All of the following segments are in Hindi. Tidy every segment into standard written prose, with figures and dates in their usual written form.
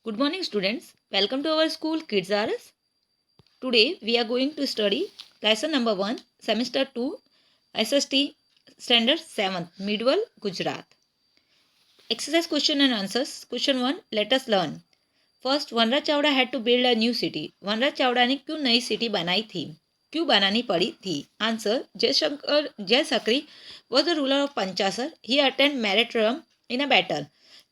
Good morning, students. Welcome to our school Kids R Us. Today we are going to study lesson number 1, semester 2, SST standard 7th, Midwell, Gujarat. Exercise question and answers. Question 1, let us learn. First, Vanraj Chavda had to build a new city. वनराज चावड़ा ने क्यों नई सिटी बनाई थी? क्यों बनानी पड़ी थी? आंसर, जय Sakri was the ruler of पंचासर. He attended Martyrdom in a battle.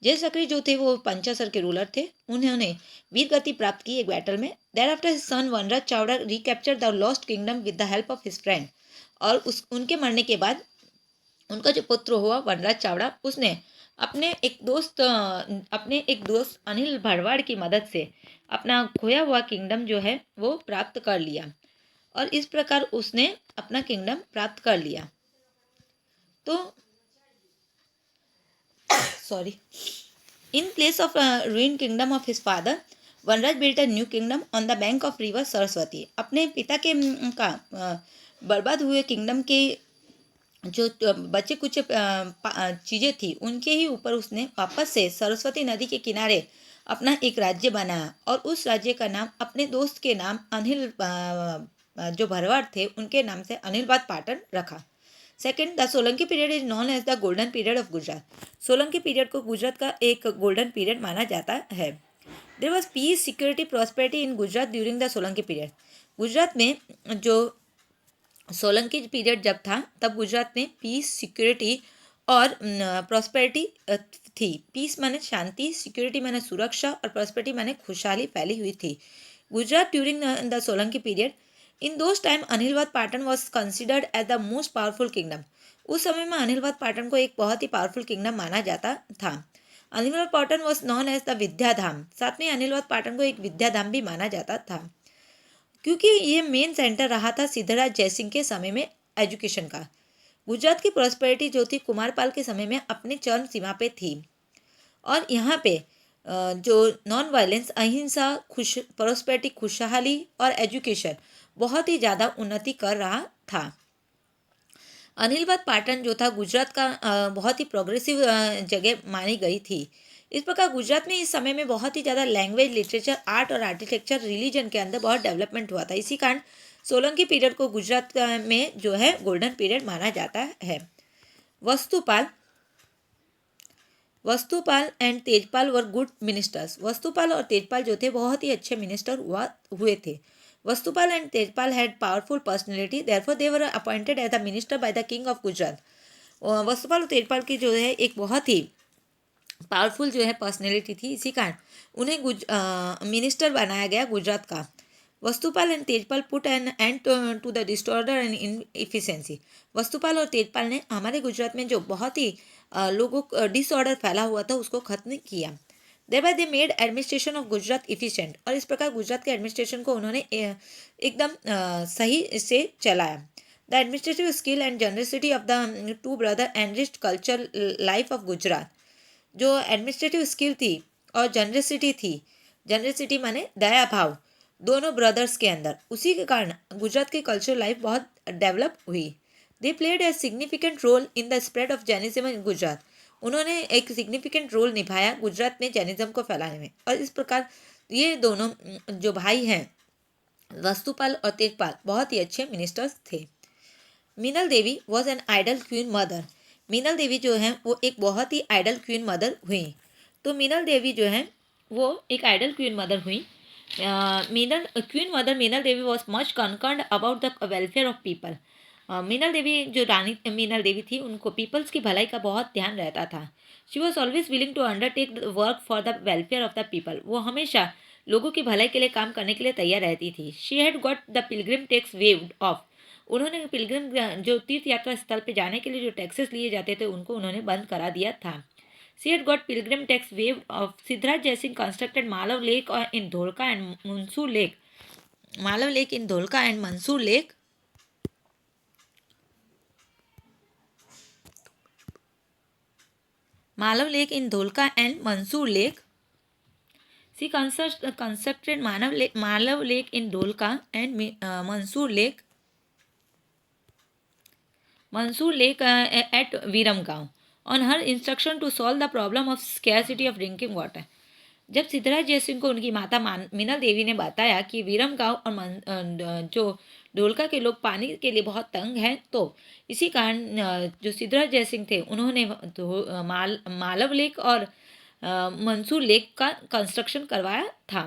जय सक्री जो थे वो पंचासर के रूलर थे. उन्होंने वीर गति प्राप्त की एक बैटल में. Thereafter his son Vanraj Chavda recaptured the lost kingdom with the help of his friend. और उनके मरने के बाद उनका जो पुत्र हुआ वनराज चावड़ा, उसने अपने एक दोस्त अनिल भरवाड़ की मदद से अपना खोया हुआ किंगडम जो है वो प्राप्त कर लिया और इस प्रकार उसने अपना किंगडम प्राप्त कर लिया. तो sorry, in place of ruined kingdom of his father, Vanraj built a new kingdom on the bank of river Saraswati. अपने पिता के का बर्बाद हुए किंगडम के जो बचे कुछ चीज़ें थी उनके ही ऊपर उसने वापस से सरस्वती नदी के किनारे अपना एक राज्य बनाया और उस राज्य का नाम अपने दोस्त के नाम अनिल जो भरवाड़ थे उनके नाम से अनिलवाद पाटन रखा. Second, the Solanki period is known as the golden period of Gujarat. Solanki period को गुजरात का एक गोल्डन पीरियड माना जाता है. There was peace, security, prosperity in Gujarat during the Solanki period. Gujarat में जो सोलंकी पीरियड जब था तब गुजरात में पीस, सिक्योरिटी और प्रॉस्पेरिटी थी. पीस माने शांति, सिक्योरिटी माने सुरक्षा और प्रॉस्पेरिटी माने खुशहाली फैली हुई थी. Gujarat during the Solanki period, in those time Anhilwad Patan was considered as the most powerful kingdom. उस समय में अनिलवाद पाटन को एक बहुत ही पावरफुल किंगडम माना जाता था. Anhilwad Patan was known as the Vidyadham. साथ में अनिलवाद पाटन को एक विद्याधाम भी माना जाता था क्योंकि ये मेन सेंटर रहा था सिद्धराज जयसिंह के समय में एजुकेशन का. गुजरात की प्रॉस्पेरिटी जो थी कुमारपाल के समय में अपने चरम सीमा पे थी और यहाँ पे जो नॉन वायलेंस, अहिंसा, प्रॉस्पेरिटी, खुशहाली और एजुकेशन बहुत ही ज़्यादा उन्नति कर रहा था. अनिलवाद पाटन जो था गुजरात का बहुत ही प्रोग्रेसिव जगह मानी गई थी. इस प्रकार गुजरात में इस समय में बहुत ही ज़्यादा लैंग्वेज, लिटरेचर, आर्ट और आर्किटेक्चर, रिलीजन के अंदर बहुत डेवलपमेंट हुआ था. इसी कारण सोलंकी पीरियड को गुजरात में जो है गोल्डन पीरियड माना जाता है. Vastupal Vastupal and Tejpal were good ministers. Vastupal और तेजपाल जो थे बहुत ही अच्छे मिनिस्टर हुए थे. Vastupal and Tejpal had powerful personality, therefore they were appointed as the minister by the king of Gujarat. Vastupal और तेजपाल की जो है एक बहुत ही पावरफुल जो है पर्सनैलिटी थी, इसी कारण उन्हें मिनिस्टर बनाया गया गुजरात का. Vastupal and Tejpal put an end to the disorder and inefficiency. Vastupal और तेजपाल ने हमारे गुजरात में जो बहुत ही लोगों डिसऑर्डर फैला हुआ था उसको खत्म किया. Thereby they made administration of Gujarat efficient. और इस प्रकार गुजरात के एडमिनिस्ट्रेशन को उन्होंने एकदम सही से चलाया. The administrative skill and generosity of the two brother enriched culture life of Gujarat. जो एडमिनिस्ट्रेटिव स्किल थी और जनरसिटी थी, जनरसिटी माने दया भाव, दोनों ब्रदर्स के अंदर, उसी के कारण गुजरात की कल्चरल लाइफ बहुत डेवलप हुई. They played a significant role in the spread of Jainism in Gujarat. उन्होंने एक सिग्निफिकेंट रोल निभाया गुजरात में जैनिज्म को फैलाने में. और इस प्रकार ये दोनों जो भाई हैं वस्तुपाल और तेजपाल बहुत ही अच्छे मिनिस्टर्स थे. Minal Devi was an idol queen mother. Minal Devi जो हैं वो एक बहुत ही आइडल क्वीन मदर हुई. तो मीनल देवी जो हैं वो एक आइडल क्वीन मदर हुई. Queen mother Minal Devi was much concerned about the welfare of people. Minal Devi जो रानी मीनल देवी थी उनको पीपल्स की भलाई का बहुत ध्यान रहता था. She was always willing to undertake work for the welfare of the people. वो हमेशा लोगों की भलाई के लिए काम करने के लिए तैयार रहती थी. She had got the Pilgrim tax waived of. उन्होंने पिलग्रिम जो तीर्थ यात्रा स्थल पे जाने के लिए जो टैक्सेस लिए जाते थे उनको उन्होंने बंद करा दिया था. She had got pilgrim tax waived of. Siddharth Jaisingh constructed Malav Lake in Dholka and Mansoor Lake. Malav Lake in Dholka and Mansoor Lake. Malav Lake in Dholka and Mansoor Lake. She constructed Malav Lake in Dholka and Mansoor Lake. Mansoor Lake at Viramgaon. On her instruction to solve the problem of scarcity of drinking water. जब सिद्धराज जयसिंह को उनकी माता मीनल देवी ने बताया कि विरम गांव और जो ढोलका के लोग पानी के लिए बहुत तंग हैं, तो इसी कारण जो सिद्धराज जयसिंह थे उन्होंने मालव लेक और मंसूर लेक का कंस्ट्रक्शन करवाया था।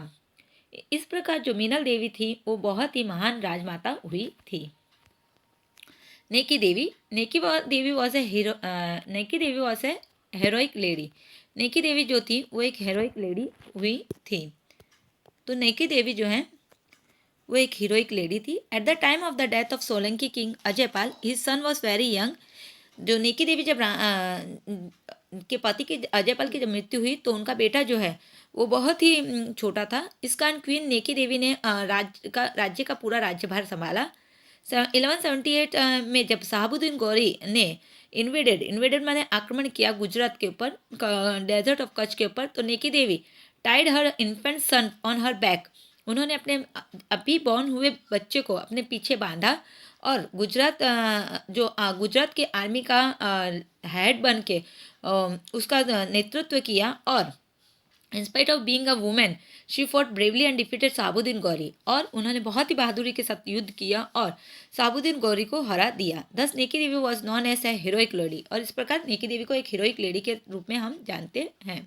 इस प्रकार जो मीनल देवी थी वो बहुत ही महान राजमाता हुई थी। नेकी देवी वॉज ए हीरो नेकी Devi was a heroic lady. नेकी देवी जो थी वो एक हेरोइक लेडी हुई थी। तो नेकी देवी जो है वो एक हीरोइक लेडी थी। At the time of the death of Solanki king Ajaypal his son was very young. जो नेकी देवी जब के पति की अजयपाल की जब मृत्यु हुई तो उनका बेटा जो है वो बहुत ही छोटा था। इस कारण क्वीन नेकी देवी ने राज्य का पूरा राज्यभार संभाला। 1178 में जब शहाबुद्दीन गौरी ने इन्वेडेड माने आक्रमण किया गुजरात के ऊपर, डेजर्ट ऑफ कच्छ के ऊपर, तो Naiki Devi tied her infant son on her back. उन्होंने अपने अभी बॉर्न हुए बच्चे को अपने पीछे बांधा और गुजरात के आर्मी का हेड बन के उसका नेतृत्व किया। और in spite of being a women she fought bravely and defeated Shahabuddin Gauri. और उन्होंने बहुत ही बहादुरी के साथ युद्ध किया और शहाबुद्दीन गौरी को हरा दिया। Thus Naiki Devi was known as a heroic lady. और इस प्रकार नेकी देवी को एक हीरोइक लेडी के रूप में हम जानते हैं।